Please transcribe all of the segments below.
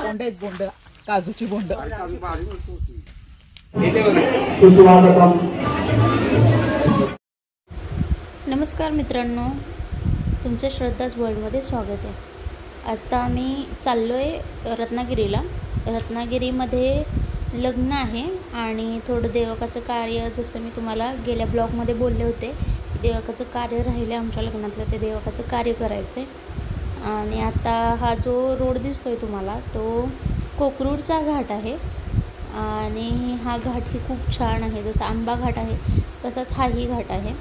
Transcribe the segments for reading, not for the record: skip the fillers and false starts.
बोंड आहेत बोंड, काजूची बोंड. नमस्कार मित्रांनो, तुमचं श्रद्धाज वर्ल्डमध्ये स्वागत आहे. आता आम्ही चाललो आहे रत्नागिरीला. रत्नागिरीमध्ये लग्न आहे आणि थोडं देवकाचं कार्य, जसं मी तुम्हाला गेल्या ब्लॉगमध्ये बोलले होते, देवकाचं कार्य राहिलं आमच्या लग्नातलं, ते देवकाचं कार्य करायचं आहे. आणि आता हा जो रोड दिसतो आहे तुम्हाला, तो कोकरूडचा घाट आहे. आणि हा घाट ही खूप छान आहे. जसं आंबा घाट आहे तसाच हाही घाट आहे.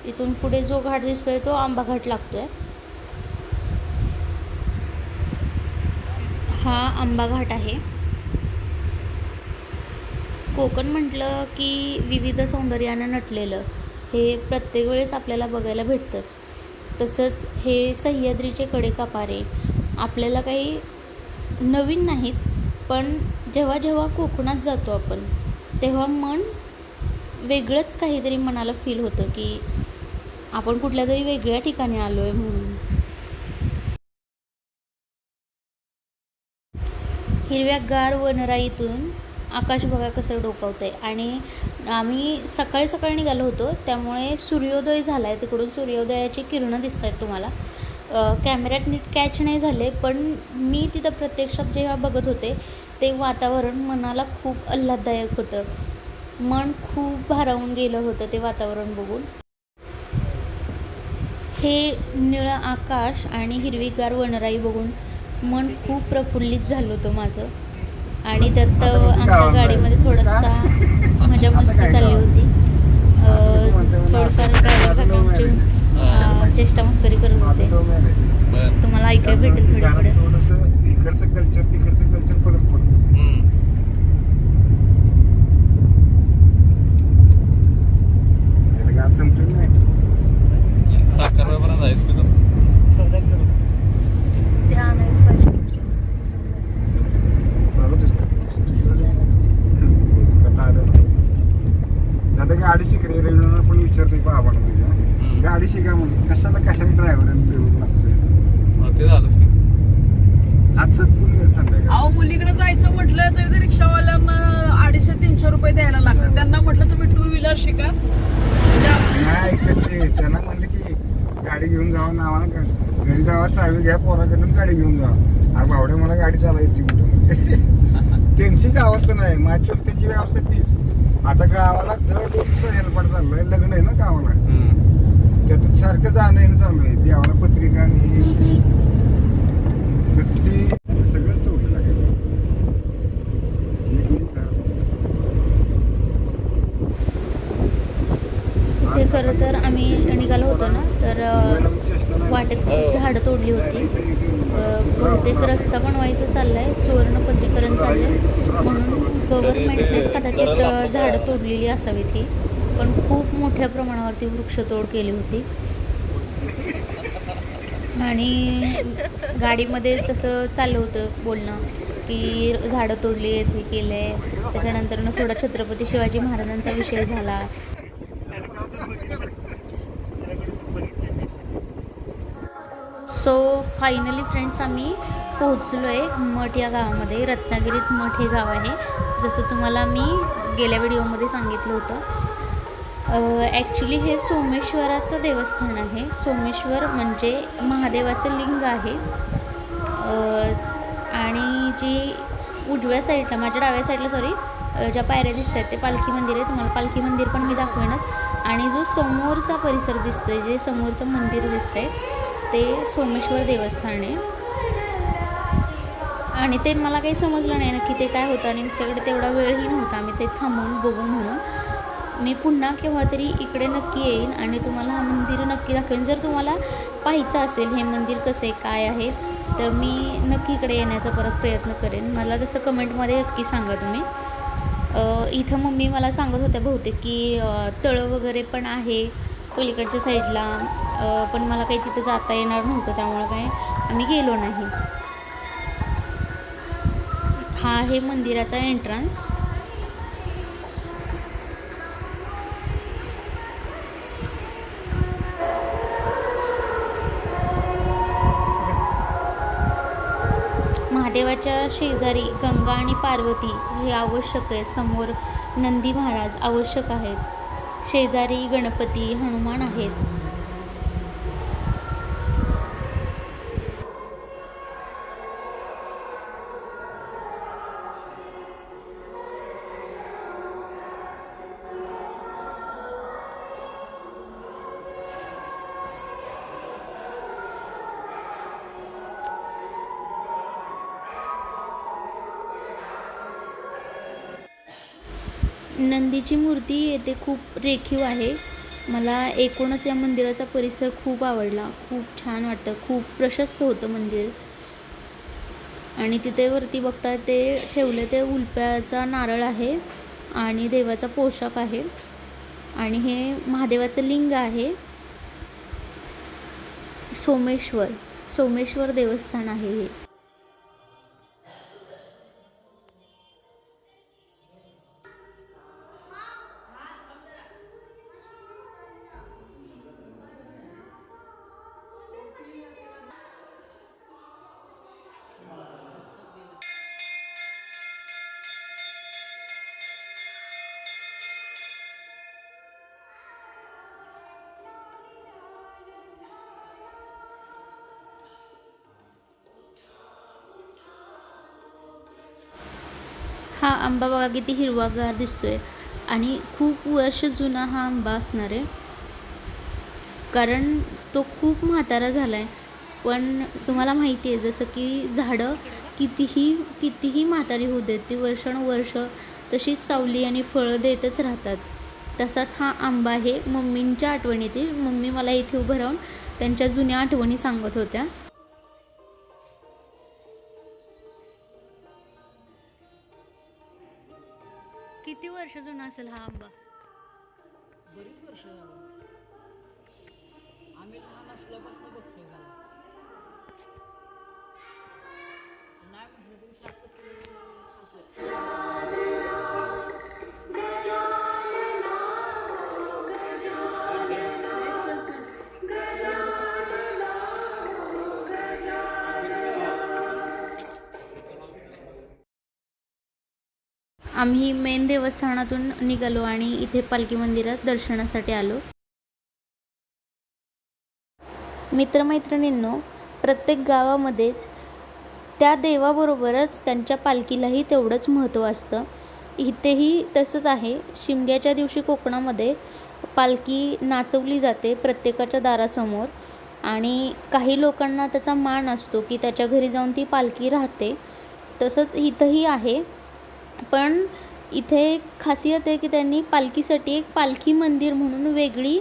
इथून पुढे जो घाट दिसतो आहे तो आंबा घाट लागतो आहे. हा आंबा घाट आहे. कोकण म्हटलं की विविध सौंदर्यानं नटलेलं हे प्रत्येक वेळेस आपल्याला बघायला भेटतंच. तसंच हे सह्याद्रीचे कडेकापारे आपल्याला काही नवीन नाहीत, पण जेव्हा जेव्हा कोकणात जातो आपण तेव्हा मन वेगळंच काहीतरी मनाला फील होतं की आपण कुठल्या तरी वेगळ्या ठिकाणी आलो आहे म्हणून. हिरव्यागार वनराईतून आकाश बघा कसं डोकावतं आहे. आणि आम्ही सकाळी सकाळी निघालो होतो, त्यामुळे सूर्योदय झाला आहे. तिकडून सूर्योदयाची किरणं दिसत आहेत तुम्हाला. कॅमेऱ्यात नीट कॅच नाही झाले, पण मी तिथं प्रत्यक्षात जेव्हा बघत होते ते वातावरण मनाला खूप आल्हाददायक होतं. मन खूप भारावून गेलं होतं ते वातावरण बघून. हे निळं आकाश आणि हिरवीगार वनराई बघून मन खूप प्रफुल्लित झालं होतं माझं. आणि त्यात आमच्या गाडीमध्ये थोडासा मजा मस्ती चालली होती. थोडंसं ड्रायव्हर आमची चेष्टा मस्करी करत होते. तुम्हाला ऐकायला भेटेल थोड्या पुढे. इकडचं कल्चर तिकडचं कल्चर फरक पडतो. गाठ संपली नाही. साखर जायचं ते आणायच पाहिजे. आता गाडी शिकणे रेल्वेला पण विचारतोय बाबांना तुझ्या गाडी शिका म्हणून कशाला ड्रायव्हर लागतोय. ते झालंच की आज सगळं संध्याकाळी अहो, मुलीकडे जायचं म्हटलं तरी ते रिक्षावाल्यांना 250-300 रुपये द्यायला लागतात. त्यांना म्हटलं तुम्ही 2 व्हीलर शिका. नाही ऐकत ते. त्यांना म्हणलं की गाडी घेऊन जावा नावा का घरी जावा, चावी घ्या पोराकडून गाडी घेऊन जावा. अरे बावड्या मला गाडी चालायची कुठून. त्यांचीच अवस्था नाही, माझी त्याची अवस्था तीच. आता गावाला दर दिवसाचं हेलपाट चाललंय. लग्न आहे ना गावाला, त्यातून सारखं जाणं येणं चालू आहे. देवाला पत्रिका आणि सगळंच तोडलं लागेल. इथे खरं तर आम्ही निघालो होतो ना, तर वाटेत खूप झाडं तोडली होती. बहुतेक रस्ता बनवायचा चालला आहे, सुवर्णपत्रीकरण चाललं आहे, म्हणून गव्हर्नमेंटनेच कदाचित झाडं तोडलेली असावीत ही. पण खूप मोठ्या प्रमाणावरती वृक्षतोड केली होती. आणि गाडीमध्ये तसं चाललं होतं बोलणं की झाडं तोडली आहेत, हे केलं आहे. त्याच्यानंतर थोडा छत्रपती शिवाजी महाराजांचा विषय झाला. सो फायनली फ्रेंड्स, आम्ही पोहोचलो आहे मठ या गावामध्ये. रत्नागिरीत मठ हे गाव आहे, जसं तुम्हाला मी गेल्या व्हिडिओमध्ये सांगितलं होतं. ॲक्च्युली हे सोमेश्वराचं देवस्थान आहे. सोमेश्वर म्हणजे महादेवाचं लिंग आहे. आणि जी उजव्या साईडला, माझ्या डाव्या साईडला ज्या पायऱ्या दिसत आहेत ते पालखी मंदिर आहे. तुम्हाला पालखी मंदिर पण मी दाखवेनच. आणि जो समोरचा परिसर दिसतो आहे, जे समोरचं मंदिर दिसतं आहे ते सोमेश्वर देवस्थान आहे. आणि ते मला काही समजलं नाही नक्की ते काय होतं, आणि आमच्याकडे तेवढा वेळही नव्हता आम्ही ते थांबून बघू म्हणून. मी पुन्हा केव्हा तरी इकडे नक्की येईन आणि तुम्हाला हा मंदिर नक्की दाखवेन. जर तुम्हाला पाहायचं असेल हे मंदिर कसं आहे काय आहे, तर मी नक्की इकडे येण्याचा परत प्रयत्न करेन. मला तसं कमेंटमध्ये नक्की सांगा तुम्ही. इथं मम्मी मला सांगत होत्या बहुतेक की तळं वगैरे पण आहे पलीकडच्या साईडला, पण मला काही तिथं जाता येणार नव्हतं, त्यामुळं काय आम्ही गेलो नाही. हा आहे मंदिराचा एंट्रन्स. महादेवाच्या शेजारी गंगा आणि पार्वती हे आवश्यक आहे. समोर नंदी महाराज आवश्यक आहेत. शेजारी गणपती हनुमान आहेत. नंदीची मूर्ती येथे खूप रेखीव आहे. मला एकूणच या मंदिराचा परिसर खूप आवडला. खूप छान वाटतं. खूप प्रशस्त होतं मंदिर. आणि तिथे वरती बघता ते ठेवले ते उल्प्याचा नारळ आहे आणि देवाचा पोशाख आहे आणि हे महादेवाचं लिंग आहे. सोमेश्वर देवस्थान आहे हे. हा आंबा बघा किती हिरवागार दिसतोय आणि खूप वर्ष जुना हा आंबा असणार आहे, कारण तो खूप म्हातारा झाला आहे. पण तुम्हाला माहिती आहे जसं की झाडं कितीही म्हातारी होऊ देत, ती वर्षानुवर्ष तशीच सावली आणि फळं देतच राहतात. तसाच हा आंबा आहे. मम्मींच्या आठवणीतील मम्मी मला इथे उभं राहून त्यांच्या जुन्या आठवणी सांगत होत्या. किती वर्ष जुना असेल हा आंबा? बरीच वर्ष झाली. आम्ही लहान असल्यापासून बघतोय त्याला. नाही म्हटलं तरी 60-70 असेल. आम्ही मेन देवस्थानातून निघालो आणि इथे पालखी मंदिरात दर्शनासाठी आलो. मित्रमैत्रिणींनो, प्रत्येक गावामध्येच त्या देवाबरोबरच त्यांच्या पालखीलाही तेवढंच महत्त्व असतं. इथेही तसंच आहे. शिमग्याच्या दिवशी कोकणामध्ये पालखी नाचवली जाते प्रत्येकाच्या दारासमोर आणि काही लोकांना त्याचा मान असतो की त्याच्या घरी जाऊन ती पालखी राहते. तसंच इथंही आहे. पण इथे एक खासियत आहे की त्यांनी पालखीसाठी एक पालखी मंदिर म्हणून वेगळी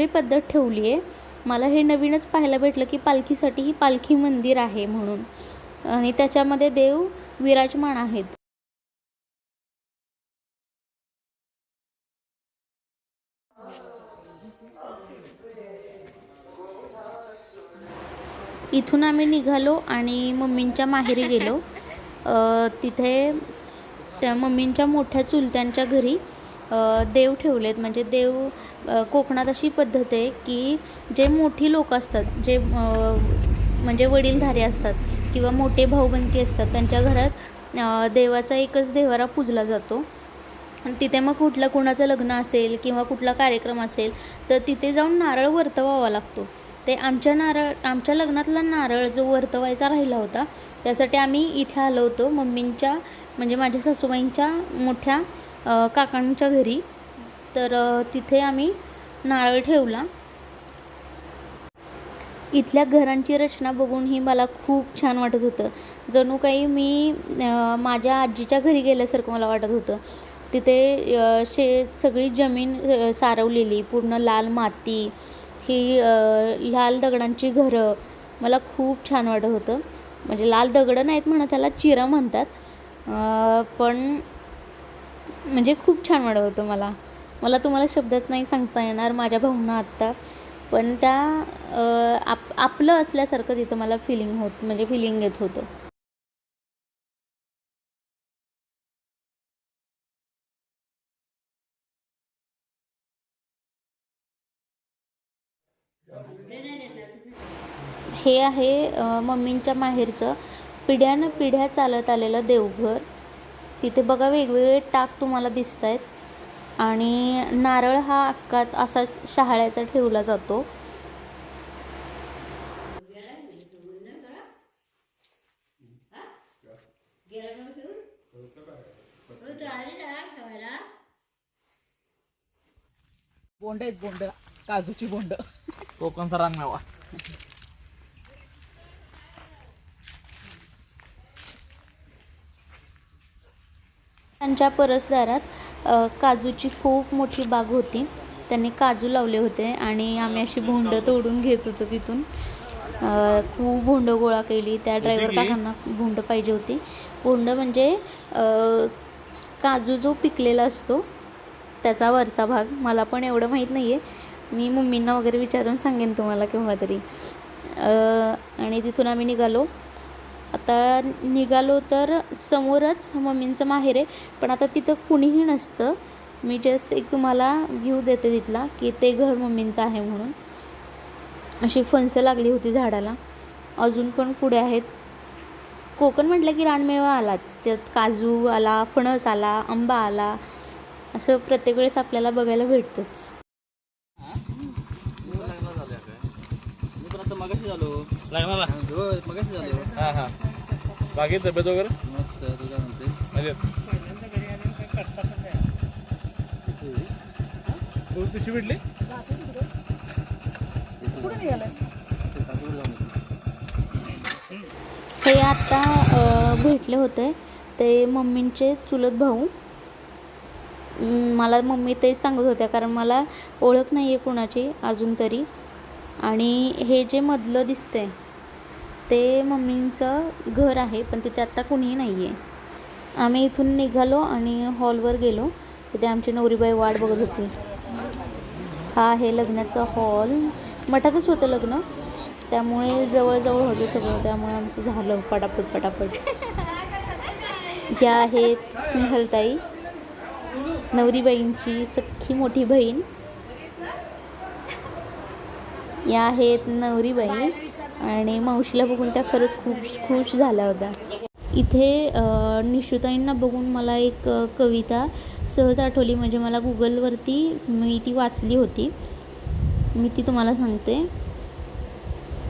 पद्धत ठेवली आहे. मला हे नवीनच पाहायला भेटलं की पालखीसाठी ही पालखी मंदिर आहे म्हणून, आणि त्याच्यामध्ये देव विराजमान आहेत. इथून आम्ही निघालो आणि मम्मींच्या माहेरी गेलो. तिथे त्या मम्मींच्या मोठ्या चुलत्यांच्या घरी देव ठेवलेत. म्हणजे देव कोकणात अशी पद्धत आहे की जे मोठी लोक असतात, जे म्हणजे वडीलधारी असतात किंवा मोठे भाऊबंदकी असतात, त्यांच्या घरात देवाचा एकच देवारा पूजला जातो. आणि तिथे मग कुणाचं लग्न असेल किंवा कुठला कार्यक्रम असेल तर तिथे जाऊन नारळ वर्तवावा लागतो. ते आमच्या लग्नातला नारळ जो वर्तवायचा राहिला होता त्यासाठी आम्ही इथे आलो होतो मम्मींच्या म्हणजे माझ्या सासूबाईंच्या मोठ्या काकांच्या घरी. तर तिथे आम्ही नारळ ठेवला. इथल्या घरांची रचना बघूनही मला खूप छान वाटत होतं. जणू काही मी माझ्या आजीच्या घरी गेल्यासारखं मला वाटत होतं. तिथे सगळी जमीन सारवलेली, पूर्ण लाल माती, ही लाल दगडांची घरं, मला खूप छान वाटत होतं. म्हणजे लाल दगडं नाहीत म्हणत, त्याला चिरा म्हणतात. पण म्हणजे खूप छान वाटत होतं मला तुम्हाला शब्दात नाही सांगता येणार माझ्या भावना आत्ता. पण त्या आपलं असल्यासारखं तिथं मला फिलिंग येत होतं. हे आहे मम्मींच्या माहेरचं. पिढ्यानं पिढ्या चालत आलेलं देवघर. तिथे बघा वेगवेगळे टाक तुम्हाला दिसत आहेत आणि नारळ हा अख्खा असा शहाळ्याचा ठेवला जातो. बोंड आहेत, बोंड, काजूची बोंड. कोकणचा रानमेवा. त्यांच्या परसदारात काजूची खूप मोठी बाग होती. त्यांनी काजू लावले होते आणि आम्ही अशी भोंड तोडून घेत होतो तिथून. खूप भोंड गोळा केली. त्या ड्रायव्हर काकांना भोंड पाहिजे होती. भोंड म्हणजे काजू जो पिकलेला असतो त्याचा वरचा भाग. मला पण एवढं माहीत नाही आहे. मी मम्मींना वगैरे विचारून सांगेन तुम्हाला केव्हा तरी. आणि तिथून आम्ही निघालो. आता निघालो तर समोरच मम्मींचं माहेर आहे, पण आता तिथं कुणीही नसतं. मी जस्ट एक तुम्हाला व्ह्यू देते तिथला की ते घर मम्मींचं आहे म्हणून. अशी फणसं लागली होती झाडाला, अजून पण पुढे आहेत. कोकण म्हटलं की रानमेवा आलाच. त्यात काजू आला, फणस आला, आंबा आला, असं प्रत्येक वेळेस आपल्याला बघायला भेटतंच. मगाशी झालो मगाशी झालो. हा हा. बाकी तब्येत वगैरे मस्त. तुझा म्हणते कशी भेटली? हे आता भेटले होते ते मम्मींचे चुलत भाऊ. मला मम्मी तेच सांगत होत्या कारण मला ओळख नाही आहे कुणाची अजून तरी. आणि हे जे मधलं दिसतंय ते मम्मींचं घर आहे, पण तिथे आत्ता कुणीही नाही आहे. आम्ही इथून निघालो आणि हॉलवर गेलो. तिथे आमची नवरीबाई वाट बघत होती. हा आहे लग्नाचा हॉल. मठातच होतं लग्न, त्यामुळे जवळजवळ होतं सगळं, त्यामुळे आमचं झालं पटापट. ह्या आहेत स्नेहलताई, नवरीबाईंची सख्खी मोठी बहीण. या आहेत नवरीबाई आणि मावशीला बघून त्या खरंच खूप खुश झाल्या होत्या. इथे निशुताईंना बघून मला एक कविता सहज आठवली. म्हणजे मला गुगलवरती मी ती वाचली होती. मी ती तुम्हाला सांगते.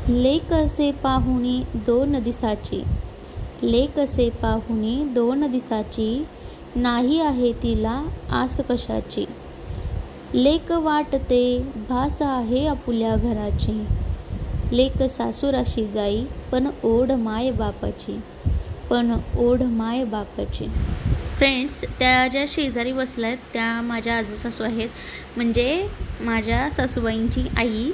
लेक असे पाहुणी दोन दिसाची, लेक असे पाहुणी दोन दिसाची, नाही आहे तिला आस कशाची. लेक वाटते भास आहे आपुल्या घराची, लेक सासूराशी जाई पण ओढ माय बापाची, पण ओढ माय बापाची. फ्रेंड्स, त्या ज्या शेजारी बसल्या आहेत त्या माझ्या आजी सासू आहेत, म्हणजे माझ्या सासूबाईंची आई.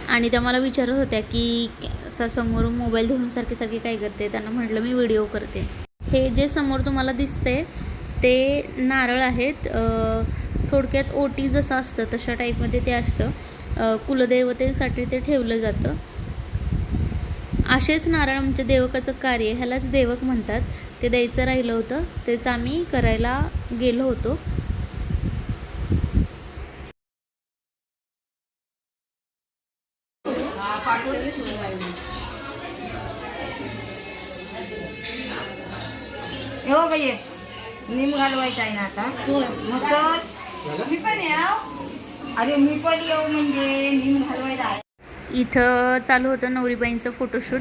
आणि त्या मला विचारत होत्या की समोर मोबाईल धरून सारखी काय करते. त्यांना म्हटलं मी व्हिडिओ करते. हे जे समोर तुम्हाला दिसते ते नारळ आहेत. थोडक्यात ओटी जसं असतं तशा टाईपमध्ये ते असतं. कुलदेवतेसाठी ते ठेवलं जातं. असेच नारळ आमच्या देवकाचं कार्य, ह्यालाच देवक म्हणतात, ते द्यायचं राहिलं होतं. तेच आम्ही करायला गेलो होतो. हो बाई, निम घालवायचा आहे ना आता. मस्त. अरे मी पण येऊ म्हणजे निम घालवायचा आहे. इथं चालू होतं नवरीबाईंचं फोटोशूट.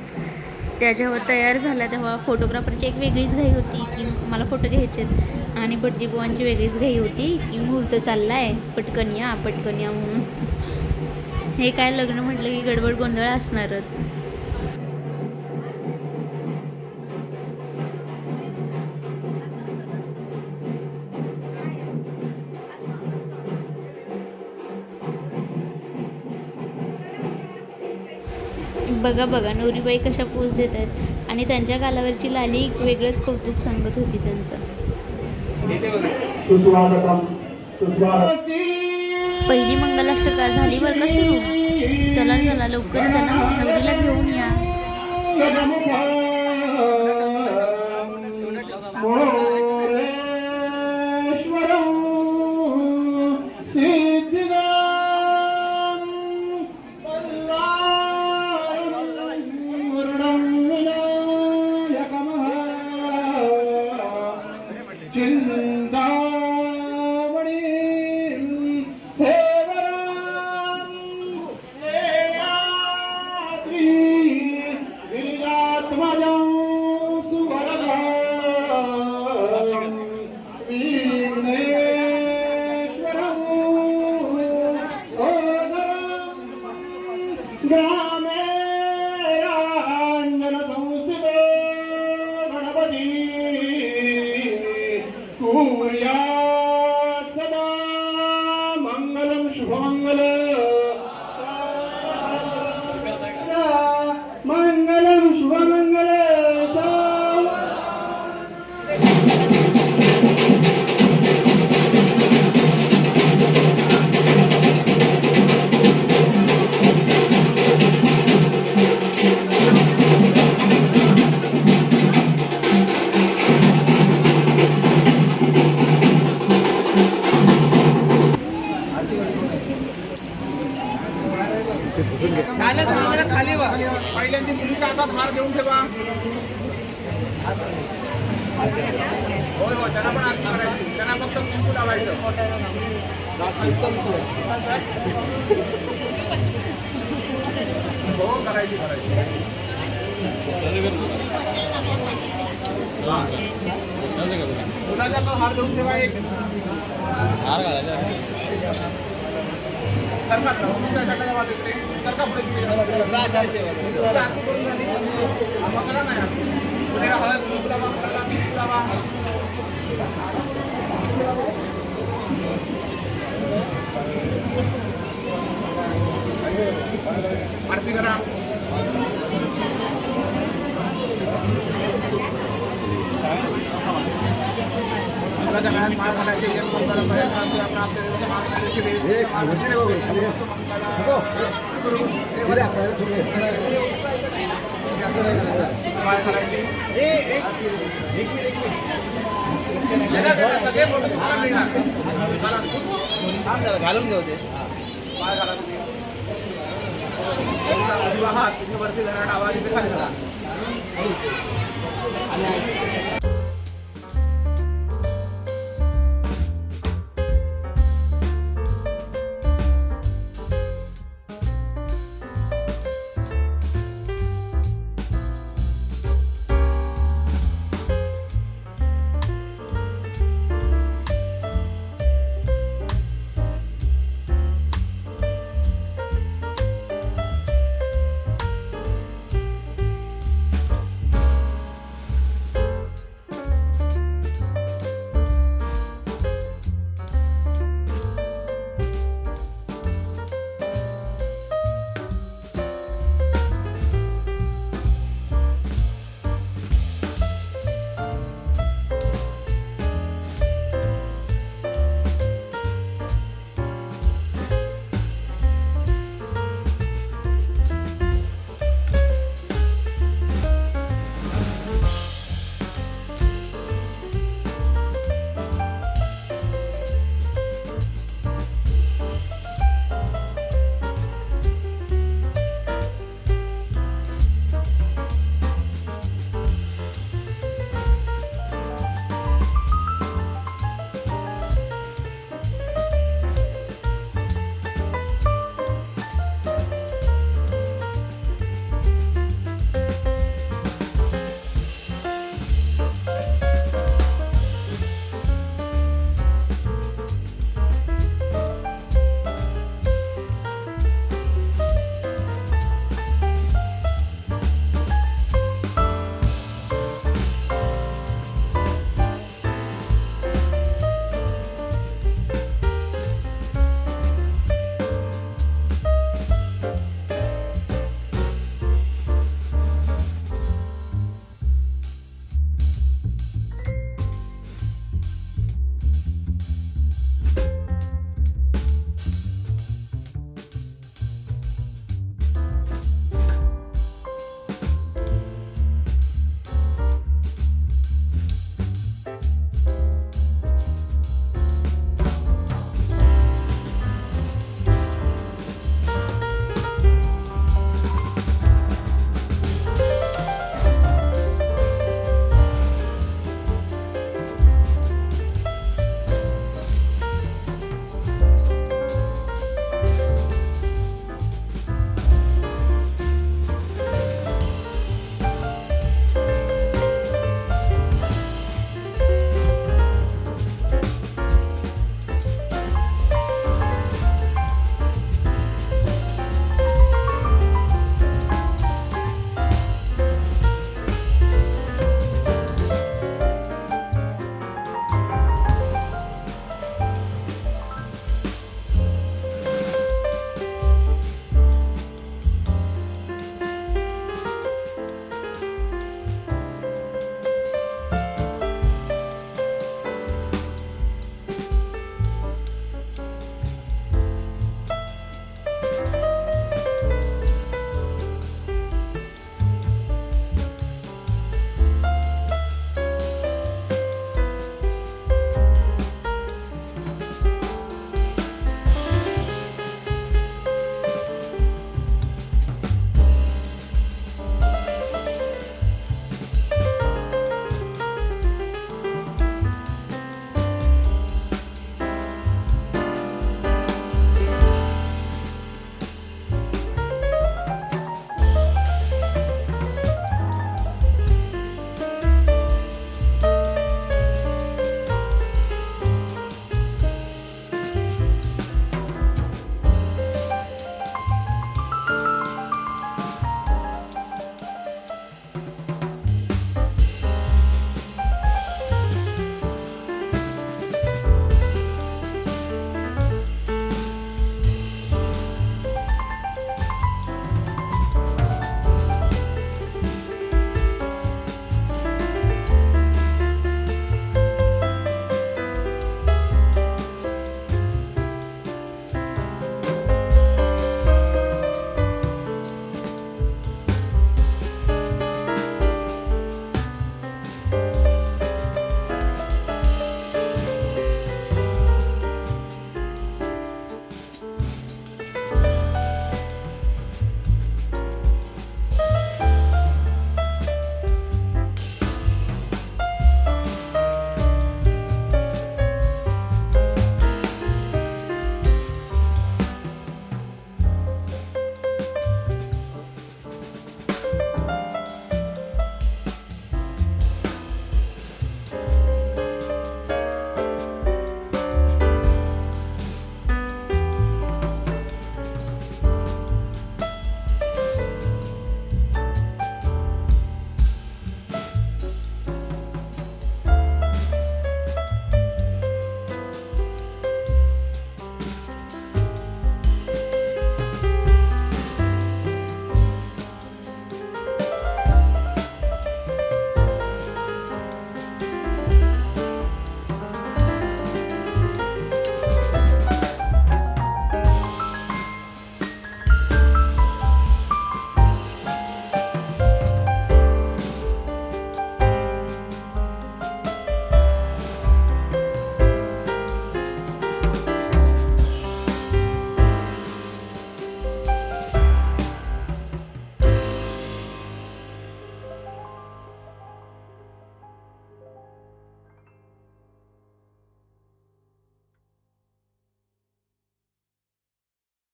त्या जेव्हा तयार झाल्या तेव्हा फोटोग्राफरची एक वेगळीच घाई होती की मला फोटो घ्यायचे, आणि भटजी बुवांची वेगळीच घाई होती की मुहूर्त चालला आहे, पटकन या म्हणून. हे काय लग्न म्हटलं की गडबड गोंधळ असणारच. बघा नवरीबाई कशा पोज देत आहेत आणि त्यांच्या गालावरची लाली वेगळंच कौतुक सांगत होती त्यांचं. पहिली मंगलाष्टका झाली बरं का सुरू. चला लवकर चला, नवरीला घेऊन या. ग्रामे रांजन संस्थितो गणपती कुर्यात् सदा मंगलम शुभमंगल मंगलम शुभमंगल पहिल्यांदा मुलीच्या हातात हार देऊन ठेवा. होय हो, त्यांना पण आरती करायची, त्यांना फक्त कुंकू लावायचं. हो करायची मुलाच्या हातात हार देऊन ठेवा. एक हार घालायचा सरका सरका पुढे करा नाही हळद लावा. आरती करा. मुलाच्या गळ्यात माळ घालायची. घालून घेऊ ते माळ घाला तुम्ही. तुम्ही वरती धरा, डावा तिथे खाली धरा.